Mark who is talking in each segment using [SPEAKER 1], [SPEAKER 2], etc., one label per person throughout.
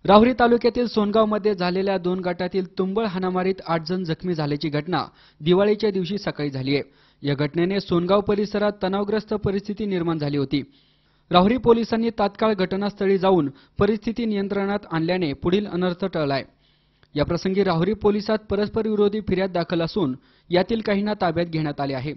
[SPEAKER 1] राहुरी तालुक्यातील सोनगावमध्ये झालेल्या 2 गटातील तुंबळ हाणामारीत 8 जण जखमी झाल्याची घटना दिवाळीच्या दिवशी सकाळी झाली आहे। या घटनेने सोनगाव परिसरात तणावग्रस्त परिस्थिती निर्माण झाली होती। राहुरी पोलिसांनी तात्काळ घटनास्थळी जाऊन परिस्थिती नियंत्रणात आणल्याने पुढील अनर्थ टळलाय। या प्रसंगी राहुरी पोलिसात परस्पर विरोधी फिर्याद दाखल असून यातील काहींना ताब्यात घेण्यात आले आहे।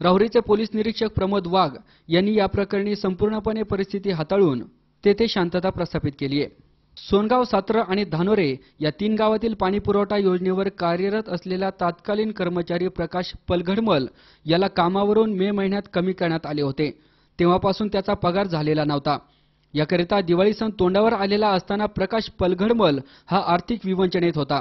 [SPEAKER 1] राहुरीचे पोलीस निरीक्षक प्रमोद वाघ यांनी या प्रकरणी संपूर्णपणे परिस्थिती हाताळून तेथे शांतता प्रस्थापित केली आहे। सोनगाव, सात्र आणि धानोरे या 3 गावातील पाणी पुरवठा योजनेवर कार्यरत असलेला तत्कालीन कर्मचारी प्रकाश पलघडमल याला कामावरून मे महिन्यात कमी करण्यात आले होते। तेव्हापासून त्याचा पगार झालेला नव्हता। याकरिता दिवाळी सण तोंडावर आलेला असताना प्रकाश पलघडमल हा आर्थिक विवंचनेत होता।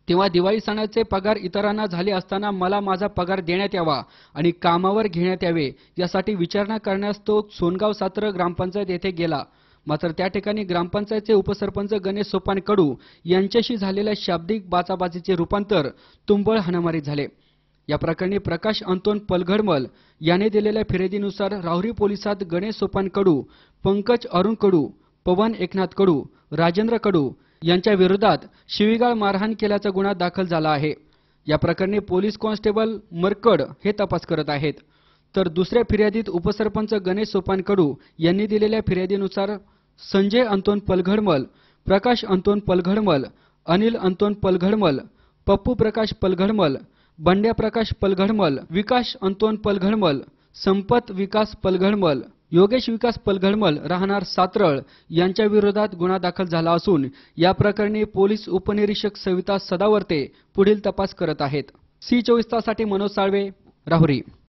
[SPEAKER 1] तेव्हा दिवाळी सणाचे पगार इतरांना झाले असताना मला माझा पगार देण्यात यावा आणि कामावर घेण्यात यावे यासाठी विचारणा करण्यास तो सोनगाव सात्र ग्रामपंचायत येथे गेला। मात्र त्या ठिकाणी ग्रामपंचायतचे उपसरपंच गणेश सोपान कडू यांच्याशी झालेल्या शाब्दिक बाचाबाचीचे रूपांतर तुंबळ हाणामारीत झाले। या प्रकरणी प्रकाश अंतोन पलघडमल याने दिलेल्या फिर्यादीनुसार राहुरी पोलिसात गणेश सोपान कडू, पंकज अरुण कडू, पवन एकनाथ कडू, राजेंद्र कडू यांच्या विरोधात शिवीगाळ मारहाण केल्याचा गुन्हा दाखल झाला आहे। या प्रकरणी पोलीस कॉन्स्टेबल मरकड हे तपास करत आहेत। तर दुसऱ्या फिर्यादीत उपसरपंच गणेश सोपान कडू यांनी दिलेल्या फिर्यादीनुसार संजय अंतोन पलघडमल, प्रकाश अंतोन पलघडमल, अनिल अंतोन पलघडमल, पप्पू प्रकाश पलघडमल, बंड्या प्रकाश पलघडमल, विकास अंतोन पलघडमल, संपत विकास पलघडमल, योगेश विकास पलघडमल राहणार सात्रळ यांच्या विरोधात गुन्हा दाखल झाला असून या प्रकरणी पोलीस उपनिरीक्षक सविता सदावर्ते पुढील तपास करत आहेत। सी 24 ताससाठी मनोज साळवे, राहुरी।